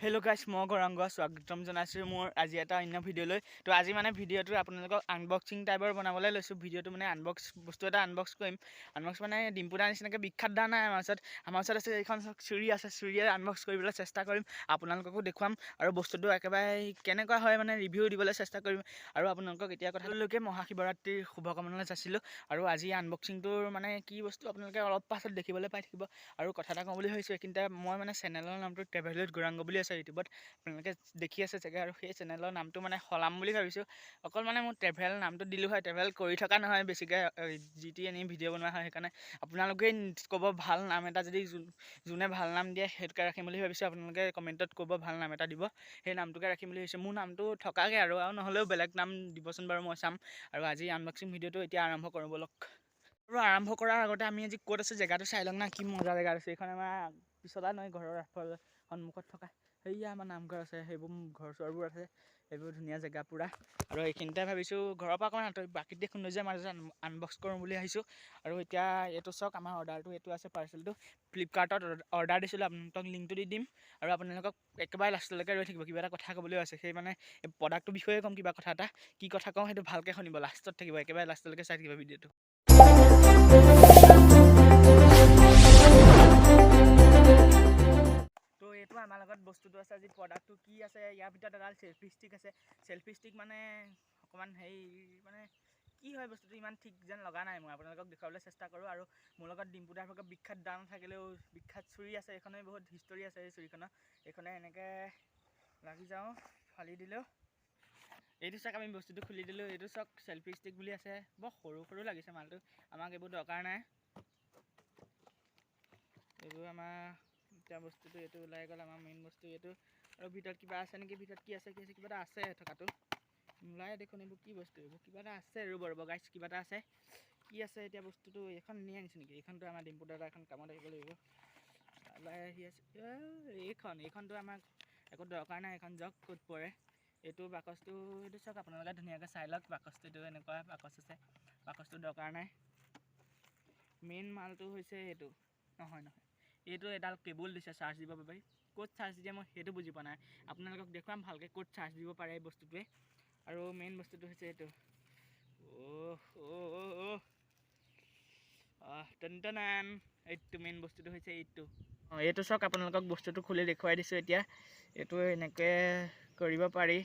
Hello' গাইছ, মই গৌৰাংগ স্বাগতম জনাইছোঁ মোৰ আজি এটা অন্য ভিডিঅ'লৈ। তো আজি মানে ভিডিঅ'টো আপোনালোকক আনবক্সিং টাইপৰ বনাবলৈ লৈছোঁ। ভিডিঅ'টো মানে বস্তু এটা আনবক্স কৰিম। আনবক্স মানে ডিম্পুদাৰ নিচিনাকৈ বিখ্যাত দা নাই আমাৰ ওচৰত আছে এইখন চুৰি আছে। চুৰিয়ে আনবক্স কৰিবলৈ চেষ্টা কৰিম, আপোনালোককো দেখুৱাম আৰু বস্তুটো একেবাৰে কেনেকুৱা হয় মানে ৰিভিউ দিবলৈ চেষ্টা কৰিম। আৰু আপোনালোকক এতিয়া কথালৈকে মহাশিৱৰাত্ৰিৰ শুভকামনা যাচিলোঁ। আৰু আজি আনবক্সিংটোৰ মানে কি বস্তু আপোনালোকে অলপ পাছত দেখিবলৈ পাই থাকিব। আৰু কথা এটা কওঁ বুলি ভাবিছোঁ, এইখিনিতে মই মানে চেনেলৰ নামটো ট্ৰেভেল উইথ গৌৰাংগ বুলি আছে ইউটিউবত, আপোনালোকে দেখি আছে চাগে। আৰু সেই চেনেলৰ নামটো মানে সলাম বুলি ভাবিছোঁ। অকল মানে মোৰ ট্ৰেভেল নামটো দিলোঁ হয়, ট্ৰেভেল কৰি থকা নহয় বেছিকৈ যি টি এনেই ভিডিঅ' বনোৱা হয়। সেইকাৰণে আপোনালোকেই ক'ব ভাল নাম এটা, যদি যোনে ভাল নাম দিয়ে সেইটোকে ৰাখিম বুলি ভাবিছোঁ। আপোনালোকে কমেণ্টত ক'ব ভাল নাম এটা দিব, সেই নামটোকে ৰাখিম বুলি ভাবিছোঁ। মোৰ নামটো থকাকৈ আৰু নহ'লেও বেলেগ নাম দিবচোন বাৰু, মই চাম। আৰু আজি আনবক্সিং ভিডিঅ'টো এতিয়া আৰম্ভ কৰোঁ ব'লক। আৰু আৰম্ভ কৰাৰ আগতে আমি আজি ক'ত আছে জেগাটো চাই লওক না, কি মজা জেগা আছে। এইখন আমাৰ পিছলা নৈ ঘৰৰ সন্মুখত থকা সেয়া আমাৰ নামঘৰ আছে, সেইবোৰ ঘৰ চৰবোৰ আছে, সেইবোৰ ধুনীয়া জেগা পুৰা। আৰু এইখিনিতে ভাবিছোঁ ঘৰৰ পৰা অকণমান আঁতৰি প্ৰাকৃতিক সৌন্দৰ্যৰ মাজতে আনবক্স কৰোঁ বুলি আহিছোঁ। আৰু এতিয়া এইটো চাওক, আমাৰ অৰ্ডাৰটো এইটো আছে, পাৰ্চেলটো ফ্লিপকাৰ্টত অৰ্ডাৰ দিছিলোঁ। আপোনালোকক লিংকটো দি দিম আৰু আপোনালোকক একেবাৰে লাষ্টলৈকে ৰৈ থাকিব। কিবা এটা কথা ক'বলৈও আছে, সেই মানে এই প্ৰডাক্টটোৰ বিষয়ে ক'ম কিবা কথা এটা। কি কথা কওঁ সেইটো ভালকৈ শুনিব, লাষ্টত থাকিব, একেবাৰে লাষ্টলৈকে চাই থাকিব ভিডিঅ'টো। তো এইটো আমাৰ লগত বস্তুটো আছে। আজি প্ৰডাক্টটো কি আছে, ইয়াৰ ভিতৰত এডাল চেল্ফি ষ্টিক আছে। চেল্ফি ষ্টিক মানে অকণমান হেৰি মানে কি হয় বস্তুটো ইমান ঠিক যেন লগা নাই। মই আপোনালোকক দেখুৱাবলৈ চেষ্টা কৰোঁ। আৰু মোৰ লগত ডিম্পুদাৰ ভাগৰ বিখ্যাত দাম থাকিলেও বিখ্যাত চুৰি আছে। এইখনে বহুত হিষ্টৰী আছে এই চুৰিখনৰ। এইখনে এনেকৈ লাগি যাওঁ, ফালি দিলেও এইটো চাওক, আমি বস্তুটো খুলি দিলোঁ। এইটো চাওক চেল্ফি ষ্টিক বুলি আছে, বৰ সৰু সৰু লাগিছে মালটো। আমাক এইবোৰ দৰকাৰ নাই, এইবোৰ আমাৰ এতিয়া বস্তুটো এইটো ওলাই গ'ল, আমাৰ মেইন বস্তু এইটো। আৰু ভিতৰত কিবা আছে নেকি, ভিতৰত কি আছে কিবা এটা আছে থকাটো নোলায় দেখোন। এইবোৰ কি বস্তু, এইবোৰ কিবা এটা আছে, ৰ'ব গাইছ, কিবা এটা আছে। কি আছে এতিয়া বস্তুটো? এইখন নিয়ে আনিছে নেকি? এইখনতো আমাৰ ডিম্পু দাদা এখন কামত আহিব লাগিব, ওলাই আহি আছে। এইখনতো আমাক একো দৰকাৰ নাই, এইখন জগ ক'ত পৰে। এইটো বাকচটো এইটো চাওক, আপোনালোকে ধুনীয়াকৈ চাই লওক। বাকচটো এনেকুৱা বাকচ আছে, বাকচটো দৰকাৰ নাই। মেইন মালটো হৈছে এইটো, নহয় এইটো এডাল কেবুল দিছে চাৰ্জ দিব বাবে। ক'ত চাৰ্জ দিয়ে মই সেইটো বুজি পোৱা নাই, আপোনালোকক দেখুৱাম ভালকৈ ক'ত চাৰ্জ দিব পাৰে এই বস্তুটোৱে। আৰু মেইন বস্তুটো হৈছে এইটো, এইটো মেইন বস্তুটো হৈছে এইটো। এইটো চাওক, আপোনালোকক বস্তুটো খুলি দেখুৱাই দিছোঁ এতিয়া। এইটো এনেকৈ কৰিব পাৰি।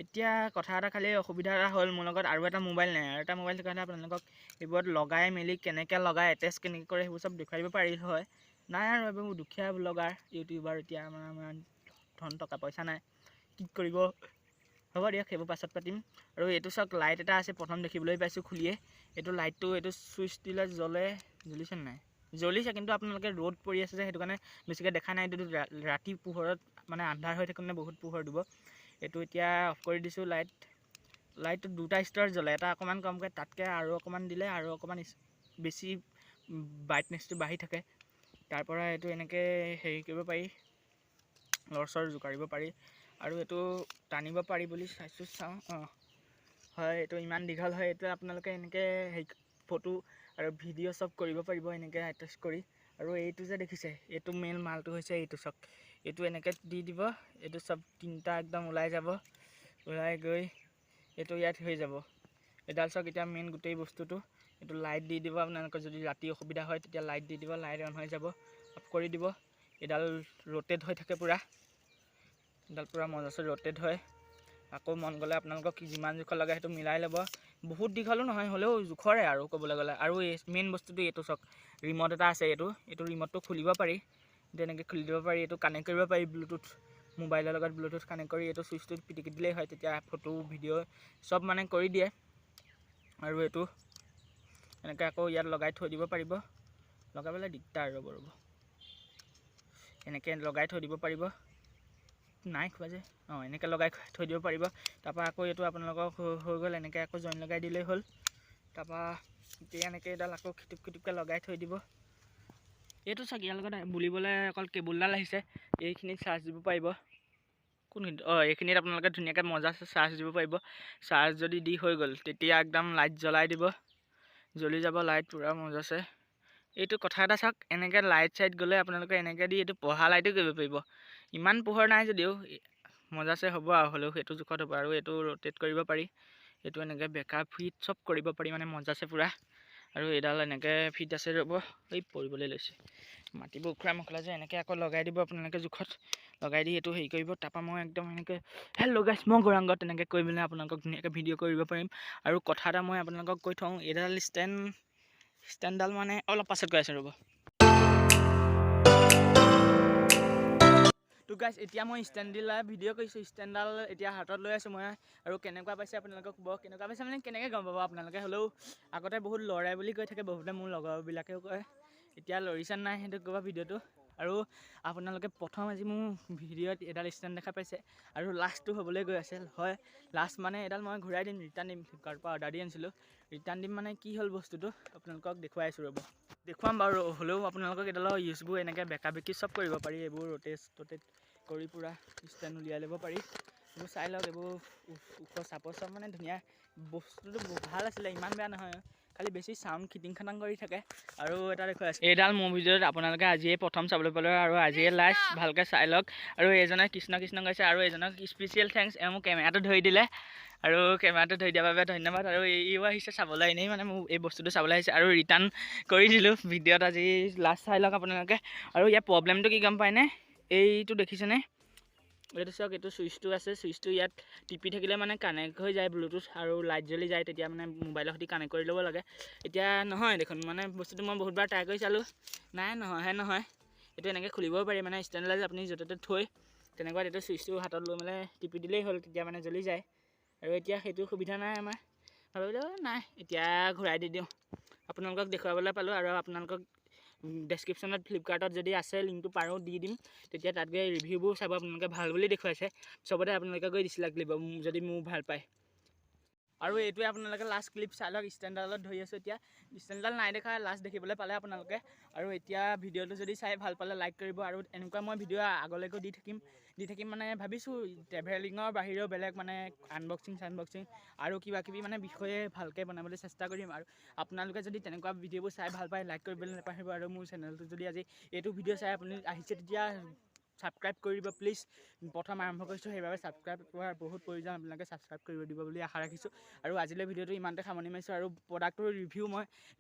এতিয়া কথা এটা খালি অসুবিধা এটা হ'ল, মোৰ লগত আৰু এটা মোবাইল নাই। আৰু এটা মোবাইল থকা হ'লে আপোনালোকক এইবোৰত লগাই মেলি কেনেকৈ লগাই, এটেচ কেনেকৈ কৰে সেইবোৰ চব দেখুৱাই দিব পাৰিল হয়। নাই আৰু এইবোৰ দুখীয়া ব্লগাৰ ইউটিউবাৰ, এতিয়া আমাৰ ধন টকা পইচা নাই, কি কৰিব। হ'ব দিয়ক, সেইবোৰ পাছত পাতিম। আৰু এইটো চাওক, লাইট এটা আছে, প্ৰথম দেখিবলৈ পাইছোঁ খুলিয়ে। এইটো লাইটটো এইটো চুইচ দিলে জ্বলিছে নাই? জ্বলিছে, কিন্তু আপোনালোকে ৰ'দ পৰি আছে যে সেইটো কাৰণে বেছিকৈ দেখা নাই। এইটো ৰাতি পোহৰত মানে আন্ধাৰ হৈ থাকোঁতে বহুত পোহৰ দিব। এইটো এতিয়া অফ কৰি দিছোঁ। লাইটটো দুটা ষ্টাৰ জ্বলে, এটা অকণমান কমকৈ, তাতকৈ আৰু অকণমান দিলে আৰু অকণমান বেছি ব্ৰাইটনেছটো বাঢ়ি থাকে। তাৰপৰা এইটো এনেকৈ হেৰি কৰিব পাৰি, লৰচৰ জোকাৰিব পাৰি। আৰু এইটো টানিব পাৰি বুলি চাওঁ। হয়, এইটো ইমান দীঘল হয়। এইটো আপোনালোকে এনেকৈ হেৰি ফটো আৰু ভিডিঅ' চব কৰিব পাৰিব এনেকৈ এটেচ কৰি। আৰু এইটো যে দেখিছে, এইটো মেইন মালটো হৈছে এইটো চাওক। এইটো এনেকৈ দি দিব, এইটো চব তিনিটা একদম ওলাই যাব, ওলাই গৈ এইটো ইয়াত হৈ যাব। এডাল চাওক, এতিয়া মেইন গোটেই বস্তুটো। এইটো লাইট দি দিব, আপোনালোকৰ যদি ৰাতি অসুবিধা হয় তেতিয়া লাইট দি দিব, লাইট অন হৈ যাব। অফ কৰি দিব, এডাল ৰ'টেট হৈ থাকে পুৰা, এডাল পুৰা মজাছে ৰ'টেট হয়। আকৌ মন গ'লে আপোনালোকক যিমান জোখৰ লাগে সেইটো মিলাই ল'ব। বহুত দীঘলো নহয়, হ'লেও জোখৰে আৰু ক'বলৈ গ'লে। আৰু এই মেইন বস্তুটো এইটো চাওক, ৰিমট এটা আছে। এইটো ৰিমটটো খুলিব পাৰি, তেনেকৈ খুলি দিব পাৰি। এইটো কানেক্ট কৰিব পাৰি ব্লুটুথ, মোবাইলৰ লগত ব্লুটুথ কানেক্ট কৰি এইটো চুইচটো পিটিকি দিলেই হয়, তেতিয়া ফটো ভিডিঅ' চব মানে কৰি দিয়ে। আৰু এইটো এনেকৈ আকৌ ইয়াত লগাই থৈ দিব পাৰিব। লগাবলৈ দিগদাৰ, ৰ'ব এনেকৈ লগাই থৈ দিব পাৰিব। নাই খোৱা যে, এনেকৈ লগাই থৈ দিব পাৰিব। তাৰপৰা আকৌ এইটো আপোনালোকৰ হৈ গ'ল, এনেকৈ আকৌ জইন লগাই দিলেই হ'ল। তাৰপৰা এতিয়া এনেকৈ এডাল আকৌ খিটিপকৈ লগাই থৈ দিব। এইটো চাওক, ইয়াৰ লগত বুলিবলৈ অকল কেবুলডাল আহিছে, এইখিনিত চাৰ্জ দিব পাৰিব। কোনখিনিত? এইখিনিত আপোনালোকে ধুনীয়াকৈ মজা চাৰ্জ দিব পাৰিব। চাৰ্জ যদি দি হৈ গ'ল, তেতিয়া একদম লাইট জ্বলাই দিব, জ্বলি যাব লাইট পুৰা মজাছে। এইটো কথা এটা চাওক, এনেকৈ লাইট চাইট গ'লে আপোনালোকে এনেকৈ দি এইটো পঢ়া লাইটো কৰিব পাৰিব। ইমান পোহৰ নাই যদিও মজাছে হ'ব আৰু হ'লেও সেইটো জোখত হ'ব। আৰু এইটো ৰোটেট কৰিব পাৰি, এইটো এনেকৈ বেকা ফিট চব কৰিব পাৰি মানে মজাছে পূৰা। আৰু এইডাল এনেকৈ ফিট আছে, ৰ'ব এই পৰিবলৈ লৈছে। মাটিবোৰ উখুৰা মোখৰা যে এনেকৈ আকৌ লগাই দিব আপোনালোকে জোখত, লগাই দি এইটো হেৰি কৰিব। তাৰপৰা মই একদম এনেকৈ হেল্ল' গাইছ মই গৌৰাংগ তেনেকৈ কৈ মেলি আপোনালোকক ধুনীয়াকৈ ভিডিঅ' কৰিব পাৰিম। আৰু কথা এটা মই আপোনালোকক কৈ থওঁ, এইডাল ষ্টেণ্ডডাল মানে অলপ পাছত কৈ আছোঁ ৰ'ব। তো গাইছ এতিয়া মই ষ্টেণ্ডডাল ভিডিঅ' কৰিছোঁ, ষ্টেণ্ডডাল এতিয়া হাতত লৈ আছোঁ মই। আৰু কেনেকুৱা পাইছে আপোনালোকক ক'ব, কেনেকুৱা পাইছে মানে কেনেকৈ গম পাব আপোনালোকে। হ'লেও আগতে বহুত লৰাই বুলি কৈ থাকে বহুতে, মোৰ লগৰবিলাকেও কয়। এতিয়া লৰিছে নাই সেইটো ক'ব ভিডিঅ'টো। আৰু আপোনালোকে প্ৰথম আজি মোৰ ভিডিঅ'ত এডাল ষ্টেণ্ড দেখা পাইছে, আৰু লাষ্টটো হ'বলৈ গৈ আছে। হয় লাষ্ট মানে এডাল মই ঘূৰাই দিম, ৰিটাৰ্ণ দিম, ফ্লিপকাৰ্টৰ পৰা অৰ্ডাৰ দি আনিছিলোঁ। ৰিটাৰ্ণ দিম মানে কি হ'ল বস্তুটো আপোনালোকক দেখুৱাই আছোঁ ৰ'ব, দেখুৱাম বাৰু। হ'লেও আপোনালোকক এডালৰ ইউজবোৰ এনেকৈ বেকা বেকি চব কৰিব পাৰি, এইবোৰ ৰোটেট কৰি পূৰা ষ্টেণ্ড উলিয়াই ল'ব পাৰি। এইবোৰ চাই লওক, এইবোৰ ওখ চাপৰ চব মানে ধুনীয়া বস্তুটো ভাল আছিলে, ইমান বেয়া নহয়। খালি বেছি চাউণ্ড খিটিং খাটাং কৰি থাকে। আৰু এটা দেখুৱাই আছে, এইডাল মোৰ ভিডিঅ'ত আপোনালোকে আজিয়ে প্ৰথম চাবলৈ পালে আৰু আজিয়ে লাষ্ট ভালকৈ চাই লওক। আৰু এইজনে কৃষ্ণ কৃষ্ণ গাইছে, আৰু এইজনক স্পেচিয়েল থেংকছ, মোক কেমেৰাটো ধৰি দিলে। আৰু কেমেৰাটো ধৰি দিয়াৰ বাবে ধন্যবাদ। আৰু এইও আহিছে চাবলৈ, এনেই মানে মোৰ এই বস্তুটো চাবলৈ আহিছে। আৰু ৰিটাৰ্ণ কৰি দিলোঁ ভিডিঅ'ত আজি লাষ্ট চাই লওক আপোনালোকে। আৰু ইয়াৰ প্ৰব্লেমটো কি গম পায়নে, এইটো দেখিছেনে, এইটো চাওক, এইটো চুইচটো আছে, চুইচটো ইয়াত টিপি থাকিলে মানে কানেক্ট হৈ যায় ব্লুটুথ, আৰু লাইট জ্বলি যায়, তেতিয়া মানে মোবাইলৰ সৈতে কানেক্ট কৰি ল'ব লাগে। এতিয়া নহয় দেখোন, মানে বস্তুটো মই বহুতবাৰ ট্ৰাই কৰি চালোঁ, নাই নহয়। এইটো এনেকৈ খুলিবও পাৰি, মানে ষ্টেণ্ডডাল আপুনি য'তে ত'তে থৈ তেনেকুৱা এইটো চুইচটো হাতত লৈ মানে টিপি দিলেই হ'ল, তেতিয়া মানে জ্বলি যায়। আৰু এতিয়া সেইটো সুবিধা নাই আমাৰ, ভাবিলোঁ নাই এতিয়া ঘূৰাই দি দিওঁ, আপোনালোকক দেখুৱাবলৈ পালোঁ। আৰু আপোনালোকক ডেছক্ৰিপশ্যনত ফ্লিপকাৰ্টত যদি আছে লিংকটো পাৰোঁ দি দিম, তেতিয়া তাত গৈ ৰিভিউবোৰ চাব। আপোনালোকে ভাল বুলি দেখুৱাইছে, চবতে আপোনালোকে গৈ ডিছলাইক দিব যদি মোৰ ভাল পায়। আৰু এইটোৱে আপোনালোকে লাষ্ট ক্লিপ চাই লওক, ষ্টেণ্ডডালত ধৰি আছোঁ। এতিয়া ষ্টেণ্ডডাল নাই দেখা, লাষ্ট দেখিবলৈ পালে আপোনালোকে। আৰু এতিয়া ভিডিঅ'টো যদি চাই ভাল পালে লাইক কৰিব। আৰু এনেকুৱা মই ভিডিঅ' আগলৈকো দি থাকিম মানে ভাবিছোঁ, ট্ৰেভেলিঙৰ বাহিৰেও বেলেগ মানে আনবক্সিং আৰু কিবাকিবি মানে বিষয়ে ভালকৈ বনাবলৈ চেষ্টা কৰিম। আৰু আপোনালোকে যদি তেনেকুৱা ভিডিঅ'বোৰ চাই ভাল পায় লাইক কৰিবলৈ নাপাহৰিব। আৰু মোৰ চেনেলটো যদি আজি এইটো ভিডিঅ' চাই আপুনি আহিছে তেতিয়া ছাবস্ক্ৰাইব কৰি দিব প্লিজ। প্ৰথম আৰম্ভ কৰিছোঁ, সেইবাবে ছাবস্ক্ৰাইব কৰাৰ বহুত প্ৰয়োজন, আপোনালোকে ছাবস্ক্ৰাইব কৰিব দিব বুলি আশা ৰাখিছোঁ। আৰু আজিলৈ ভিডিঅ'টো ইমানতে সামৰণি মাৰিছোঁ। আৰু প্ৰডাক্টৰ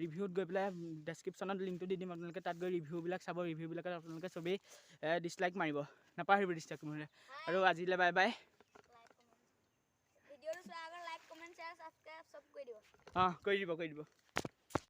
ৰিভিউত গৈ পেলাই ডেছক্ৰিপশ্যনত লিংকটো দি দিম, আপোনালোকে তাত গৈ ৰিভিউবিলাক চাব। ৰিভিউবিলাকত আপোনালোকে চবেই ডিছলাইক মাৰিব নাপাহৰিব, ডিছলাইক মাৰিলে। আৰু আজিলৈ বাই বাই। অঁ কৰি দিব।